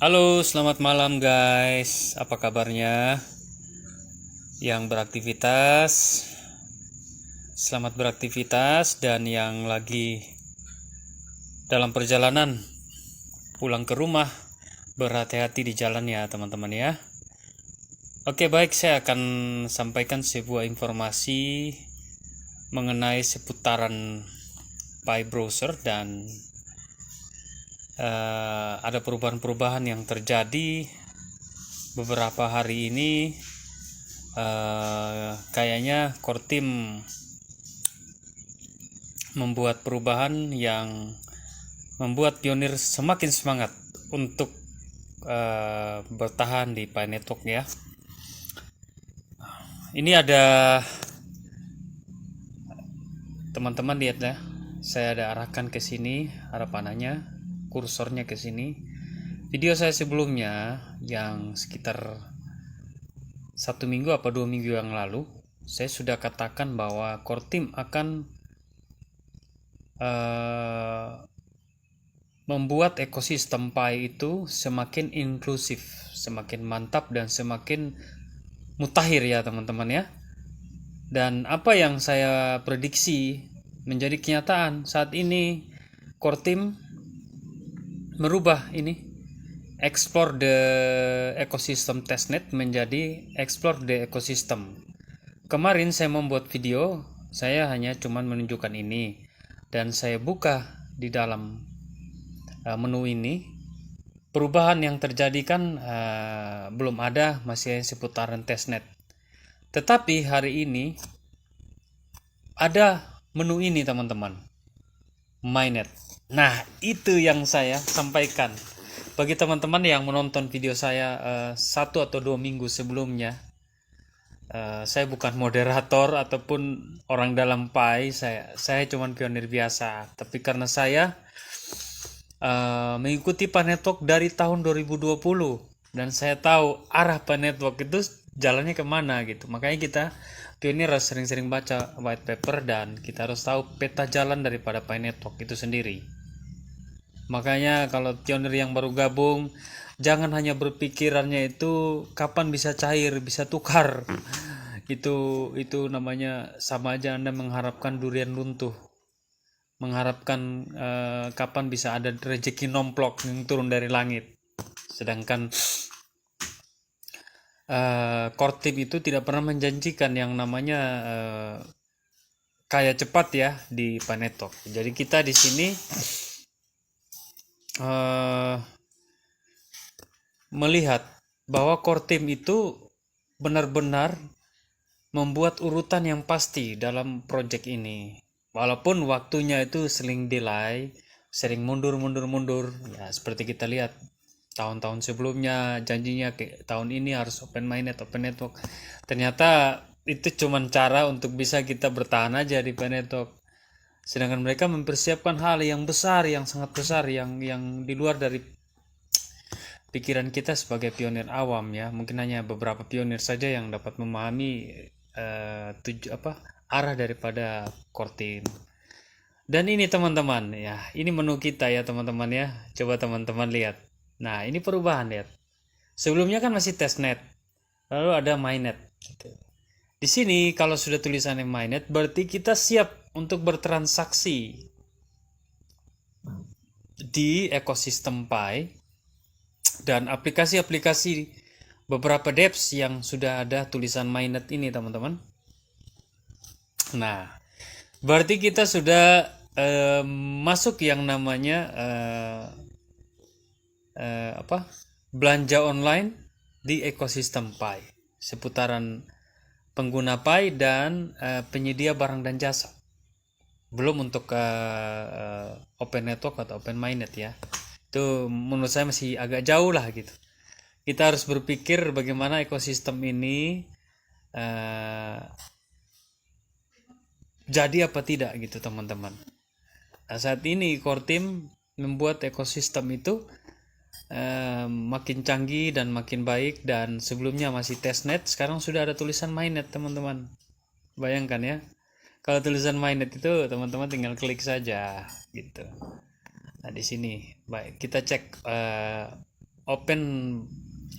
Halo, selamat malam guys. Apa kabarnya? Yang beraktivitas, selamat beraktivitas dan yang lagi dalam perjalanan pulang ke rumah, berhati-hati di jalan ya teman-teman ya. Oke, baik, saya akan sampaikan sebuah informasi mengenai seputaran Pi browser dan ada perubahan-perubahan yang terjadi beberapa hari ini. Kayaknya core team membuat perubahan yang membuat pionir semakin semangat untuk bertahan di Pi Network ya. Ini ada teman-teman lihat ya, saya ada arahkan ke sini, arah panahnya, kursornya ke sini. Video saya sebelumnya yang sekitar 1 minggu apa 2 minggu yang lalu, saya sudah katakan bahwa core team akan membuat ekosistem Pi itu semakin inklusif, semakin mantap dan semakin mutakhir ya teman-teman ya. Dan apa yang saya prediksi menjadi kenyataan saat ini, core team merubah ini, explore the ecosystem testnet menjadi explore the ecosystem. Kemarin saya membuat video, saya hanya cuman menunjukkan ini dan saya buka di dalam menu ini. Perubahan yang terjadi kan belum ada, masih seputaran testnet. Tetapi hari ini ada menu ini teman-teman, mainnet. Nah, itu yang saya sampaikan bagi teman-teman yang menonton video saya 1 atau 2 minggu sebelumnya. Saya bukan moderator ataupun orang dalam Pi, saya cuma pionir biasa. Tapi karena saya mengikuti Pi Network dari tahun 2020 dan saya tahu arah Pi Network itu jalannya kemana gitu. Makanya kita pionir harus sering-sering baca white paper dan kita harus tahu peta jalan daripada Pi Network itu sendiri. Makanya kalau pionir yang baru gabung, jangan hanya berpikirannya itu kapan bisa cair, bisa tukar. Itu namanya sama aja Anda mengharapkan durian runtuh. Mengharapkan kapan bisa ada rezeki nomplok yang turun dari langit. Sedangkan core team itu tidak pernah menjanjikan yang namanya kaya cepat ya di Pi Network. Jadi kita di sini melihat bahwa core team itu benar-benar membuat urutan yang pasti dalam project ini. Walaupun waktunya itu sering delay, sering mundur, ya seperti kita lihat tahun-tahun sebelumnya janjinya tahun ini harus open mainnet, open network. Ternyata itu cuma cara untuk bisa kita bertahan aja di Pi Network. Sedangkan mereka mempersiapkan hal yang besar, yang sangat besar, yang di luar dari pikiran kita sebagai pionir awam ya. Mungkin hanya beberapa pionir saja yang dapat memahami arah daripada core team. Dan ini teman-teman ya, ini menu kita ya teman-teman ya. Coba teman-teman lihat. Nah, ini perubahan lihat. Sebelumnya kan masih testnet. Lalu ada mainnet gitu. Di sini kalau sudah tulisannya mainnet berarti kita siap untuk bertransaksi di ekosistem Pi dan aplikasi-aplikasi beberapa dApps yang sudah ada tulisan mainnet ini teman-teman. Nah, berarti kita sudah masuk yang namanya belanja online di ekosistem Pi, seputaran pengguna Pi dan penyedia barang dan jasa. Belum untuk open network atau open mainnet ya. Itu menurut saya masih agak jauh lah gitu. Kita harus berpikir bagaimana ekosistem ini jadi apa tidak gitu teman-teman. Nah, saat ini core team membuat ekosistem itu makin canggih dan makin baik, dan sebelumnya masih testnet, sekarang sudah ada tulisan mainnet teman-teman. Bayangkan ya, kalau tulisan mainnet itu teman-teman tinggal klik saja gitu. Nah di sini baik kita cek open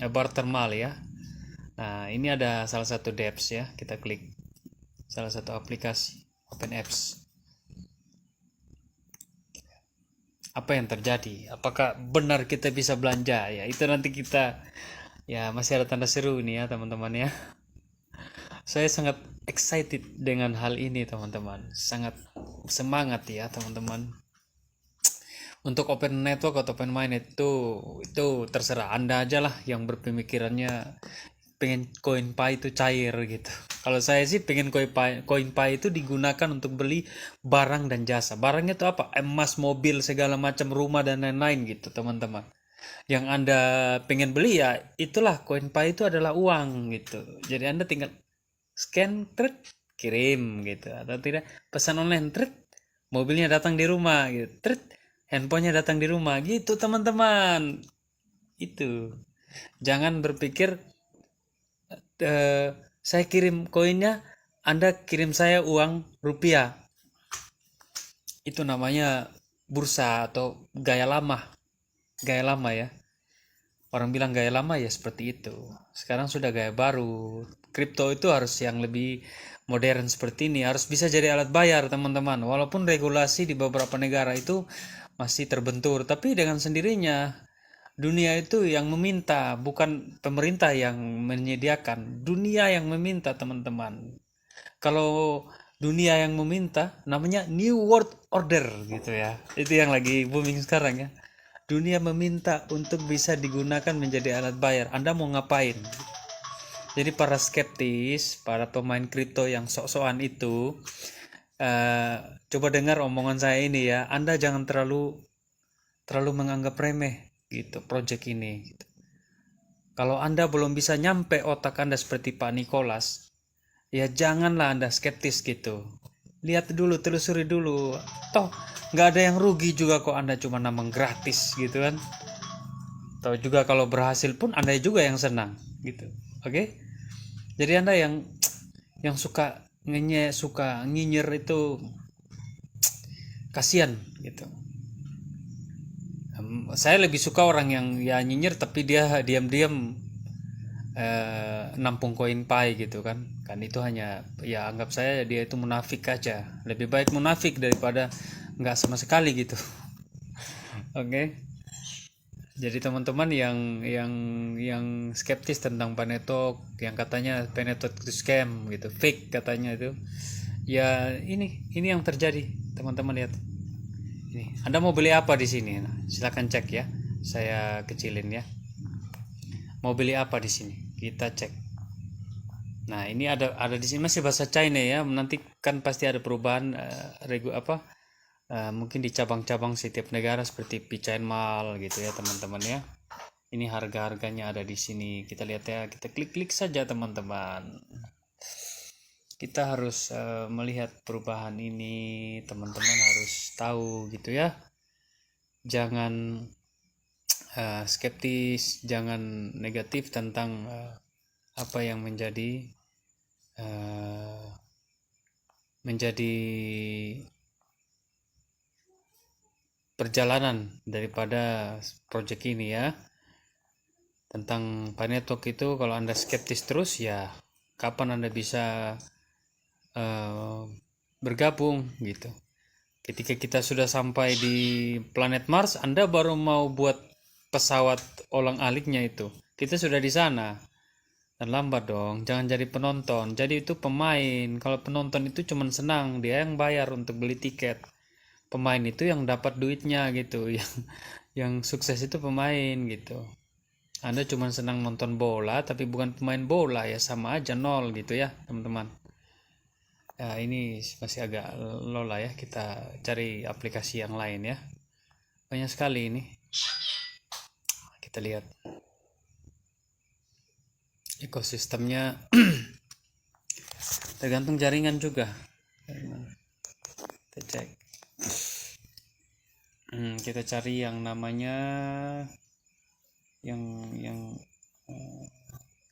bar thermal ya. Nah, ini ada salah satu dapps ya. Kita klik salah satu aplikasi Open Apps. Apa yang terjadi? Apakah benar kita bisa belanja? Ya, itu nanti kita ya masih ada tanda seru ini ya, teman-teman ya. Saya sangat excited dengan hal ini, teman-teman. Sangat semangat ya, teman-teman. Untuk open network atau open mainnet itu terserah Anda aja lah yang berpemikirannya pengen koin Pi itu cair gitu. Kalau saya sih pengen koin Pi itu digunakan untuk beli barang dan jasa. Barangnya itu apa? Emas, mobil, segala macam, rumah dan lain-lain gitu, teman-teman. Yang Anda pengen beli ya itulah koin Pi itu adalah uang gitu. Jadi Anda tinggal scan, tret, kirim gitu. Atau tidak pesan online, tret, mobilnya datang di rumah gitu. Tret, handphonenya datang di rumah gitu, teman-teman. Itu. Jangan berpikir saya kirim koinnya, Anda kirim saya uang rupiah. Itu namanya bursa atau gaya lama. Gaya lama ya. Orang bilang gaya lama ya seperti itu. Sekarang sudah gaya baru. Kripto itu harus yang lebih modern seperti ini. Harus bisa jadi alat bayar, teman-teman. Walaupun regulasi di beberapa negara itu masih terbentur. Tapi dengan sendirinya dunia itu yang meminta, bukan pemerintah yang menyediakan. Dunia yang meminta, teman-teman. Kalau dunia yang meminta, namanya New World Order gitu ya. Itu yang lagi booming sekarang ya. Dunia meminta untuk bisa digunakan menjadi alat bayar. Anda mau ngapain? Jadi para skeptis, para pemain kripto yang sok-sokan itu, coba dengar omongan saya ini ya. Anda jangan terlalu menganggap remeh gitu project ini gitu. Kalau Anda belum bisa nyampe otak Anda seperti Pak Nicholas, ya janganlah Anda skeptis gitu. Lihat dulu, telusuri dulu. Toh nggak ada yang rugi juga kok Anda cuma nambang gratis gitu kan. Toh juga kalau berhasil pun Anda juga yang senang gitu. Oke? Jadi Anda yang suka suka nyinyir itu kasihan gitu. Saya lebih suka orang yang ya nyinyir tapi dia diam-diam nampung koin Pi gitu kan itu hanya ya anggap saya dia itu munafik aja, lebih baik munafik daripada nggak sama sekali gitu. Oke. Jadi teman-teman yang skeptis tentang Panetok, yang katanya Panetok itu scam gitu, fake katanya itu, ya ini yang terjadi, teman-teman lihat. Ini, Anda mau beli apa di sini? Nah, silakan cek ya. Saya kecilin ya. Mau beli apa di sini? Kita cek. Nah, ini ada di sini masih bahasa China ya. Nanti kan pasti ada perubahan mungkin di cabang-cabang setiap negara seperti Pichain Mall gitu ya, teman-teman ya. Ini harga-harganya ada di sini. Kita lihat ya, kita klik-klik saja, teman-teman. Kita harus melihat perubahan ini, teman-teman harus tahu gitu ya. Jangan skeptis, jangan negatif tentang apa yang menjadi perjalanan daripada project ini ya. Tentang Panetok itu kalau Anda skeptis terus ya kapan Anda bisa bergabung gitu. Ketika kita sudah sampai di planet Mars, Anda baru mau buat pesawat olang-aliknya itu. Kita sudah di sana. Dan lambat dong, jangan jadi penonton. Jadi itu pemain. Kalau penonton itu cuma senang, dia yang bayar untuk beli tiket. Pemain itu yang dapat duitnya gitu. Yang sukses itu pemain gitu. Anda cuma senang nonton bola tapi bukan pemain bola ya, sama aja nol gitu ya, teman-teman. Ya, ini masih agak lola ya, kita cari aplikasi yang lain ya. Banyak sekali ini. Kita lihat ekosistemnya. Tergantung jaringan juga. Kita cek. Kita cari yang namanya yang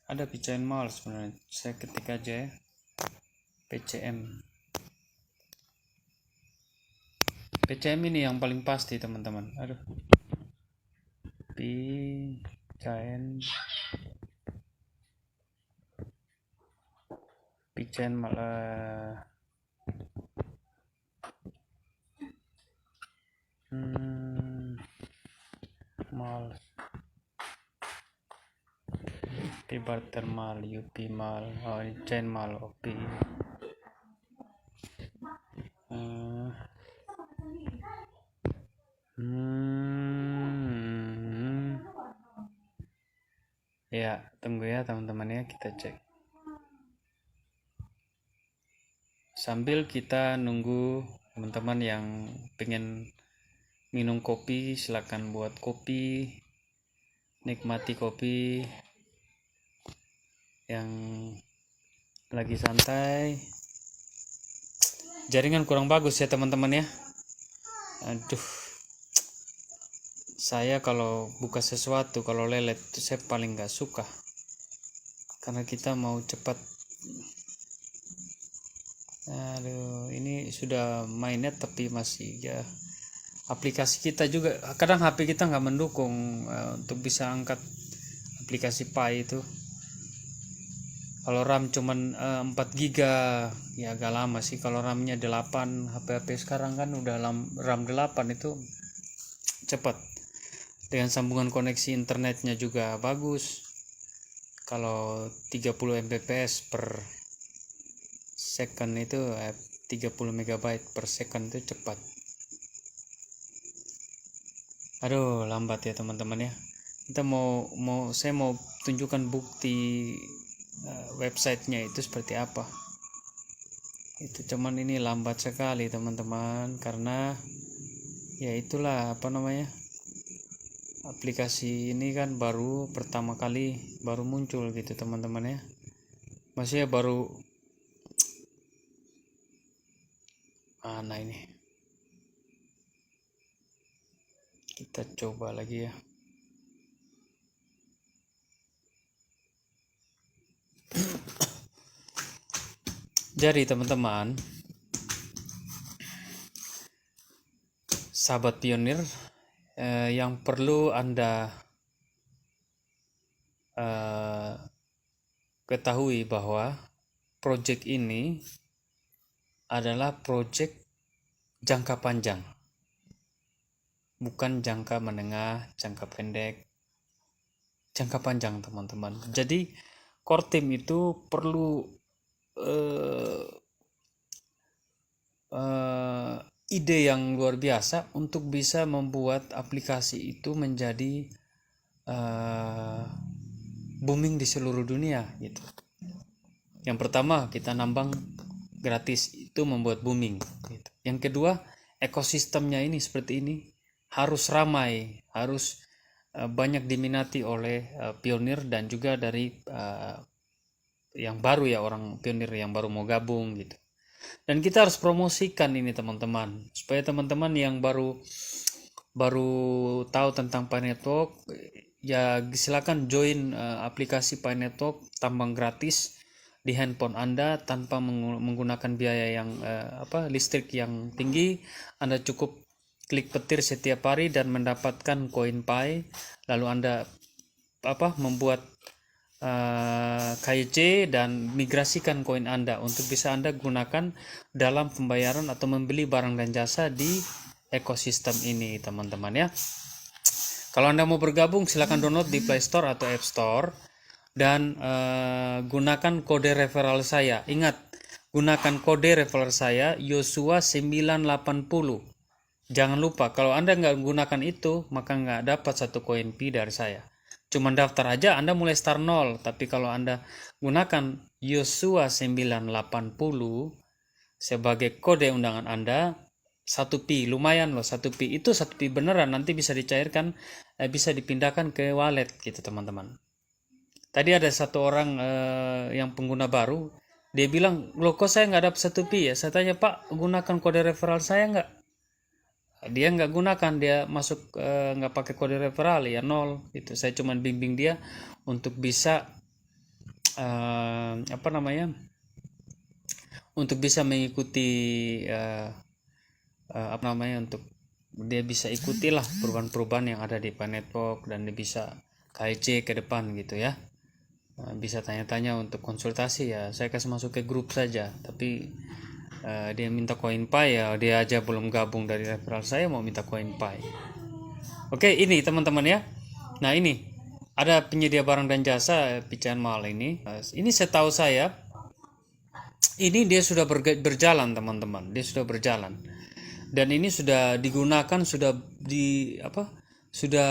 ada Pichain Mall sebenarnya. Saya ketik aja ya. PCM ini yang paling pasti, teman-teman. Aduh. Pichain malah mal pibar thermal UP mal chain mal OP ya tunggu ya teman-teman ya, kita cek sambil kita nunggu. Teman-teman yang pengen minum kopi silakan buat kopi, nikmati kopi. Yang lagi santai, jaringan kurang bagus ya teman-teman ya. Aduh, saya kalau buka sesuatu kalau lelet itu saya paling gak suka, karena kita mau cepat. Aduh, ini sudah mainnet tapi masih ya, aplikasi kita juga kadang HP kita nggak mendukung untuk bisa angkat aplikasi Pi itu. Kalau RAM cuman 4 GB ya agak lama sih. Kalau RAM-nya 8, HP-HP sekarang kan udah RAM 8 itu cepat. Dengan sambungan koneksi internetnya juga bagus. Kalau 30 Mbps per second itu 30 MB per second itu cepat. Aduh, lambat ya teman-teman ya. Kita saya mau tunjukkan bukti websitenya itu seperti apa. Itu cuman ini lambat sekali teman-teman, karena ya itulah aplikasi ini kan pertama kali baru muncul gitu teman-teman ya. Maksudnya baru mana ini, kita coba lagi ya. Jadi teman-teman, sahabat pionir, yang perlu Anda ketahui bahwa project ini adalah project jangka panjang, bukan jangka menengah, jangka pendek, jangka panjang teman-teman. Jadi core team itu perlu ide yang luar biasa untuk bisa membuat aplikasi itu menjadi booming di seluruh dunia gitu. Yang pertama, kita nambang gratis, itu membuat booming gitu. Yang kedua, ekosistemnya ini seperti ini harus ramai, harus banyak diminati oleh pionir dan juga dari yang baru ya, orang pionir yang baru mau gabung gitu. Dan kita harus promosikan ini teman-teman, supaya teman-teman yang baru tahu tentang Pi Network ya silakan join aplikasi Pi Network, tambang gratis di handphone Anda tanpa menggunakan biaya yang listrik yang tinggi. Anda cukup klik petir setiap hari dan mendapatkan koin Pi, lalu Anda membuat KYC dan migrasikan koin Anda untuk bisa Anda gunakan dalam pembayaran atau membeli barang dan jasa di ekosistem ini teman-teman ya. Kalau Anda mau bergabung silakan download di Play Store atau App Store dan gunakan kode referral saya. Ingat, gunakan kode referral saya Yosua 980. Jangan lupa, kalau Anda nggak gunakan itu maka nggak dapat satu koin Pi dari saya. Cuman daftar aja Anda mulai start 0. Tapi kalau Anda gunakan Yosua 980 sebagai kode undangan Anda, 1 Pi, lumayan loh 1 Pi. Itu 1 Pi beneran, nanti bisa dicairkan, bisa dipindahkan ke wallet gitu teman-teman. Tadi ada satu orang yang pengguna baru, dia bilang, loh kok saya nggak dapat 1 Pi ya? Saya tanya, Pak, gunakan kode referral saya nggak? Dia nggak gunakan, dia masuk nggak pakai kode referral ya 0 gitu. Saya cuma bimbing dia untuk bisa untuk bisa mengikuti untuk dia bisa ikutilah perubahan-perubahan yang ada di Pi Network, dan dia bisa KIC ke depan gitu ya. Bisa tanya-tanya untuk konsultasi ya, saya kasih masuk ke grup saja. Tapi dia minta CoinPay ya, dia aja belum gabung dari referral saya mau minta CoinPay. Oke, ini teman-teman ya. Nah, ini ada penyedia barang dan jasa Pican Mall ini. Ini setahu saya ini dia sudah berjalan teman-teman. Dia sudah berjalan. Dan ini sudah digunakan, sudah sudah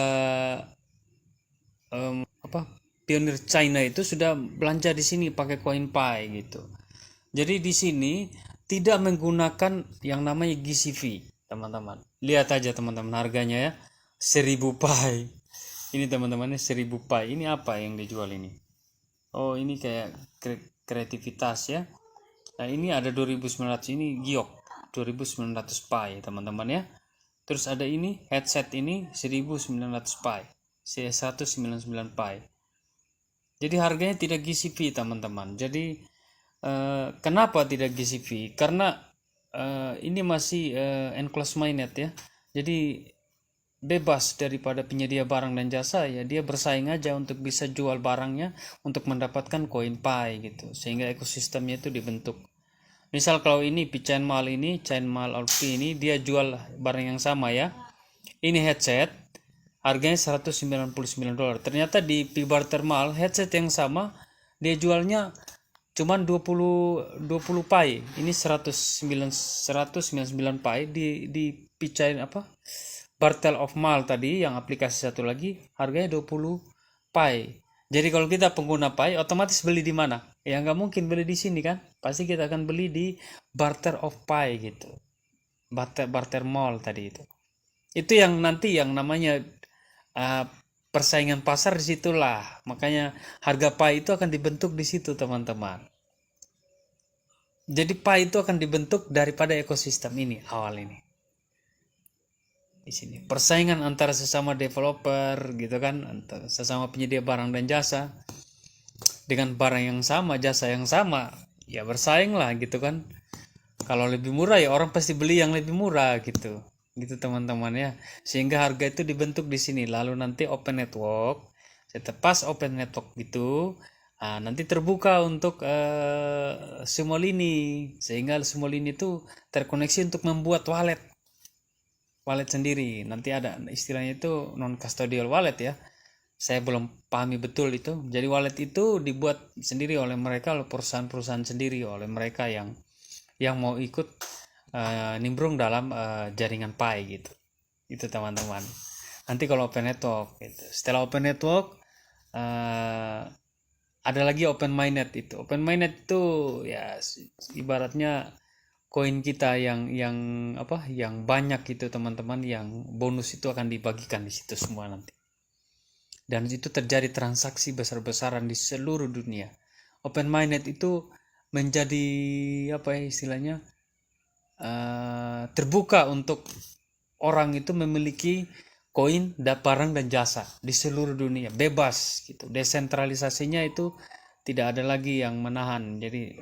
pionir China itu sudah belanja di sini pakai CoinPay gitu. Jadi di sini tidak menggunakan yang namanya GCV, teman-teman. Lihat aja teman-teman harganya ya. 1000 Pi. Ini teman-teman 1000 Pi. Ini apa yang dijual ini? Oh, ini kayak kreativitas ya. Nah, ini ada 2900, ini giok 2900 Pi, teman-teman ya. Terus ada ini headset ini 1900 Pi. C199 Pi. Jadi harganya tidak GCV, teman-teman. Jadi kenapa tidak GCV? Karena ini masih enclosed mainnet ya. Jadi bebas daripada penyedia barang dan jasa ya, dia bersaing aja untuk bisa jual barangnya untuk mendapatkan CoinPay gitu, sehingga ekosistemnya itu dibentuk. Misal kalau ini Pican Mall ini, Chain Mall LP ini dia jual barang yang sama ya. Ini headset harganya $199. Ternyata di P-Barter Mall headset yang sama dia jualnya cuman 20 Pi. Ini 199 Pi di Pican Bartel of Mall tadi yang aplikasi satu lagi harganya 20 Pi. Jadi kalau kita pengguna Pi otomatis beli di mana? Ya nggak mungkin beli di sini kan? Pasti kita akan beli di Barter of Pi gitu. Barter Mall tadi itu. Itu yang nanti yang namanya persaingan pasar di situlah. Makanya harga Pi itu akan dibentuk di situ, teman-teman. Jadi Pi itu akan dibentuk daripada ekosistem ini awal ini. Di sini persaingan antara sesama developer gitu kan, antara sesama penyedia barang dan jasa dengan barang yang sama, jasa yang sama, ya bersaing lah gitu kan. Kalau lebih murah ya orang pasti beli yang lebih murah gitu teman-teman ya. Sehingga harga itu dibentuk di sini. Lalu nanti open network, pas open network gitu, nanti terbuka untuk semua lini, sehingga semua lini itu terkoneksi untuk membuat wallet sendiri. Nanti ada istilahnya itu non custodial wallet ya. Saya belum pahami betul itu. Jadi wallet itu dibuat sendiri oleh mereka, oleh perusahaan-perusahaan sendiri, oleh mereka yang mau ikut nimbrung dalam jaringan Pi gitu. Itu teman-teman. Nanti kalau open network gitu. Setelah open network ada lagi open mainnet itu. Open mainnet itu ya ibaratnya koin kita yang banyak itu teman-teman, yang bonus itu akan dibagikan di situ semua nanti. Dan itu terjadi transaksi besar-besaran di seluruh dunia. Open mainnet itu menjadi istilahnya terbuka untuk orang itu memiliki koin, barang dan jasa di seluruh dunia, bebas gitu. Desentralisasinya itu tidak ada lagi yang menahan. Jadi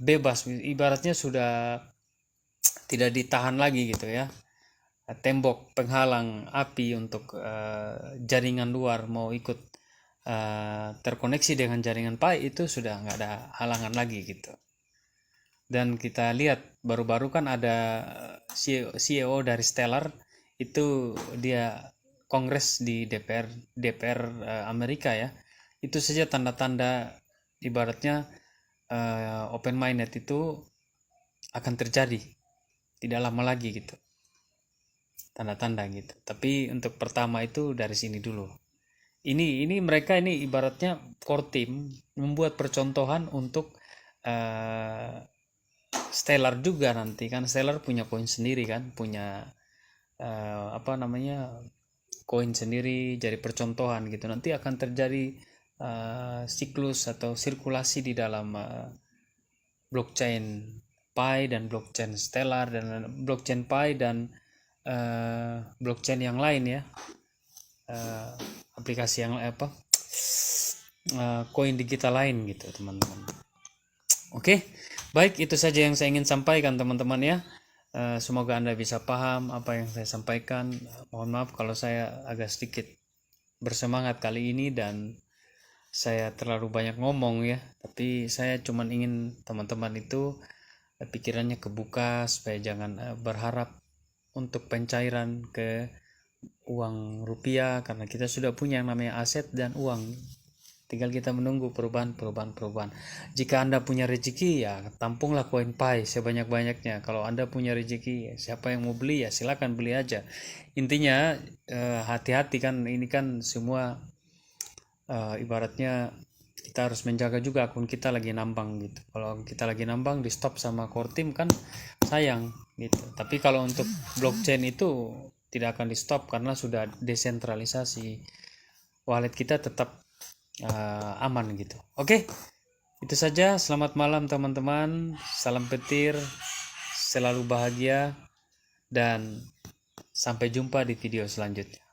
bebas, ibaratnya sudah tidak ditahan lagi gitu ya. Tembok penghalang api untuk jaringan luar mau ikut terkoneksi dengan jaringan Pi itu sudah nggak ada halangan lagi gitu. Dan kita lihat baru-baru kan ada CEO dari Stellar itu, dia kongres di DPR Amerika ya. Itu saja tanda-tanda ibaratnya open mainnet itu akan terjadi tidak lama lagi gitu, tanda-tanda gitu. Tapi untuk pertama itu dari sini dulu. Ini mereka ini ibaratnya core team membuat percontohan untuk Stellar juga nanti kan. Stellar punya koin sendiri kan, punya koin sendiri, jadi percontohan gitu. Nanti akan terjadi siklus atau sirkulasi di dalam blockchain Pi dan blockchain Stellar dan blockchain Pi dan blockchain yang lain ya, aplikasi yang koin digital lain gitu teman-teman. Oke, baik, itu saja yang saya ingin sampaikan teman-teman ya. Semoga Anda bisa paham apa yang saya sampaikan. Mohon maaf kalau saya agak sedikit bersemangat kali ini, dan saya terlalu banyak ngomong ya, tapi saya cuman ingin teman-teman itu pikirannya kebuka supaya jangan berharap untuk pencairan ke uang rupiah, karena kita sudah punya yang namanya aset dan uang. Tinggal kita menunggu perubahan. Jika Anda punya rezeki, ya tampunglah koin pai sebanyak-banyaknya. Kalau Anda punya rezeki, siapa yang mau beli ya silakan beli aja. Intinya hati-hati kan, ini kan semua ibaratnya kita harus menjaga juga akun kita lagi nambang gitu. Kalau kita lagi nambang di stop sama core team kan sayang gitu. Tapi kalau untuk blockchain itu tidak akan di stop karena sudah desentralisasi. Wallet kita tetap aman gitu. Oke, itu saja. Selamat malam teman-teman. Salam petir, selalu bahagia, dan sampai jumpa di video selanjutnya.